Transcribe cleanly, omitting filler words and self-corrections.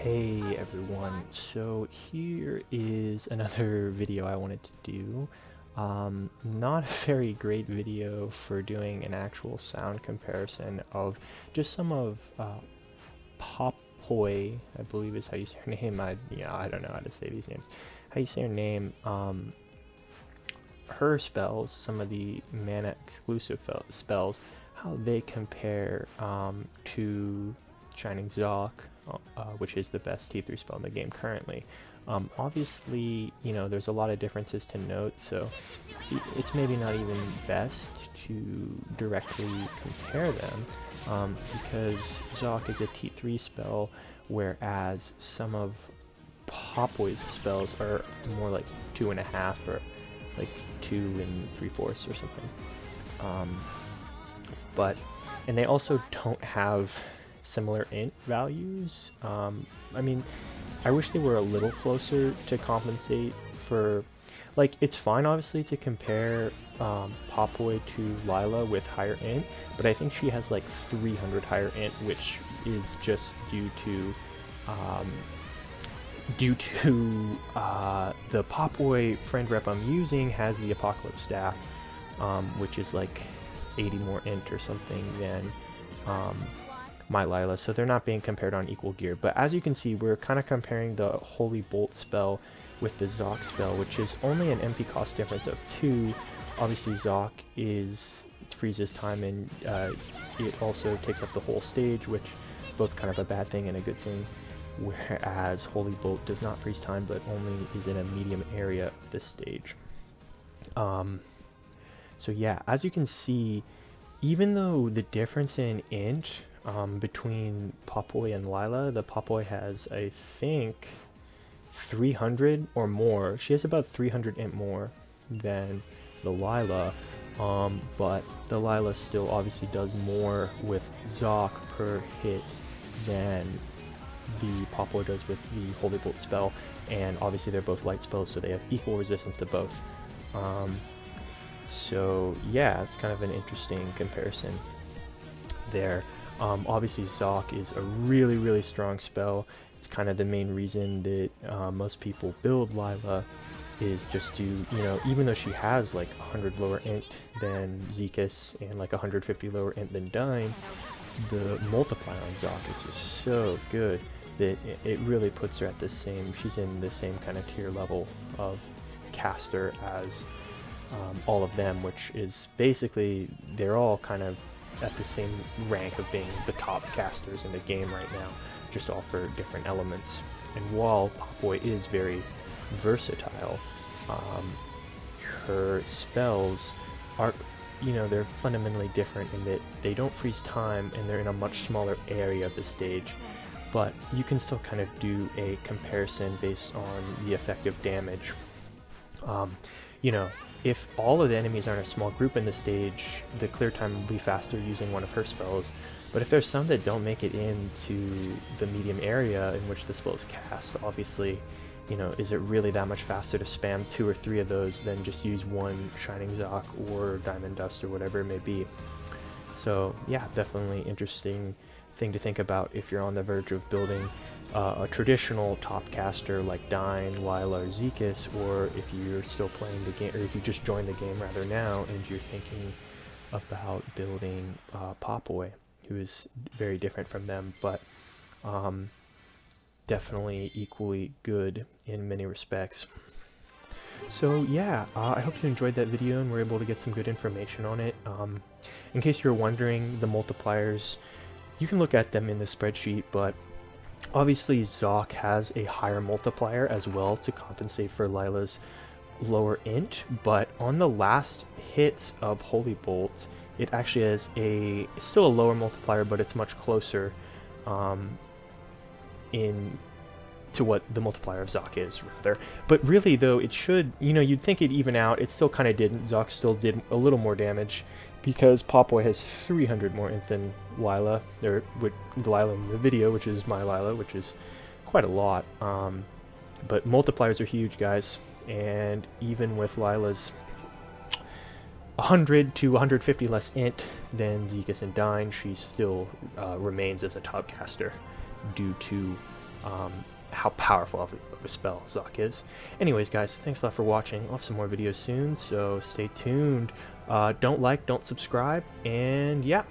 Hey everyone, so here is another video I wanted to do. Not a very great video for doing an actual sound comparison of just some of Popoi, I believe is how you say her name. I don't know how to say these names. How you say her name? Her spells, some of the mana exclusive spells, how they compare to Shining Zoc, which is the best T3 spell in the game currently. Obviously, there's a lot of differences to note, so it's maybe not even best to directly compare them, because Zoc is a T3 spell, whereas some of Popoi's spells are more like 2.5 or like 2 3/4 or something. And they also don't have similar int values. I mean, I wish they were a little closer to compensate for, like, it's fine obviously to compare Popoi to Lilah with higher int, but I think she has like 300 higher int, which is just due to the Popoi friend rep I'm using has the Apocalypse Staff, which is like 80 more int or something than my Lilah, so they're not being compared on equal gear. But as you can see, we're kind of comparing the Holy Bolt spell with the Zoc spell, which is only an MP cost difference of 2. Obviously Zoc freezes time, and it also takes up the whole stage, which is both kind of a bad thing and a good thing, whereas Holy Bolt does not freeze time but only is in a medium area of this stage. So yeah, as you can see, even though the difference in int between Popoi and Lilah, the Popoi has, I think, 300 or more. She has about 300 int more than the Lilah, but the Lilah still obviously does more with Zoc per hit than the Popoi does with the Holy Bolt spell, and obviously they're both light spells, so they have equal resistance to both. So yeah, it's kind of an interesting comparison there. Obviously Zoc is a really strong spell. It's kind of the main reason that most people build Lilah, is just to, even though she has like 100 lower int than Zekis and like 150 lower int than Dyne, the multiplier on Zoc is just so good that it really puts her at the same, she's in the same kind of tier level of caster as all of them, which is basically, they're all kind of at the same rank of being the top casters in the game right now, just all for different elements. And while Popoi is very versatile, her spells are, they're fundamentally different in that they don't freeze time and they're in a much smaller area of the stage, but you can still kind of do a comparison based on the effective damage. If all of the enemies are in a small group in the stage, the clear time will be faster using one of her spells. But if there's some that don't make it into the medium area in which the spell is cast, obviously, is it really that much faster to spam 2 or 3 of those than just use one Shining Zoc or Diamond Dust or whatever it may be? So yeah, definitely interesting thing to think about if you're on the verge of building a traditional top caster like Dyne, Lilah, or Zekis, or if you're still playing the game, or if you just joined the game rather now and you're thinking about building Popoi, who is very different from them, but definitely equally good in many respects. So yeah, I hope you enjoyed that video and were able to get some good information on it. In case you're wondering, the multipliers, you can look at them in the spreadsheet, but obviously Zoc has a higher multiplier as well to compensate for Lilah's lower int, but on the last hits of Holy Bolt, it actually has still a lower multiplier, but it's much closer to what the multiplier of Zoc is, rather. But really, though, it should, you'd think it'd even out. It still kind of didn't. Zoc still did a little more damage, because Popoi has 300 more int than Lilah, or with Lilah in the video, which is my Lilah, which is quite a lot. But multipliers are huge, guys, and even with Lilah's 100 to 150 less int than Zekis and Dyne, she still remains as a top caster due to how powerful of a spell Zoc is. Anyways, guys, thanks a lot for watching. I'll have some more videos soon, so stay tuned. Don't subscribe, and yeah.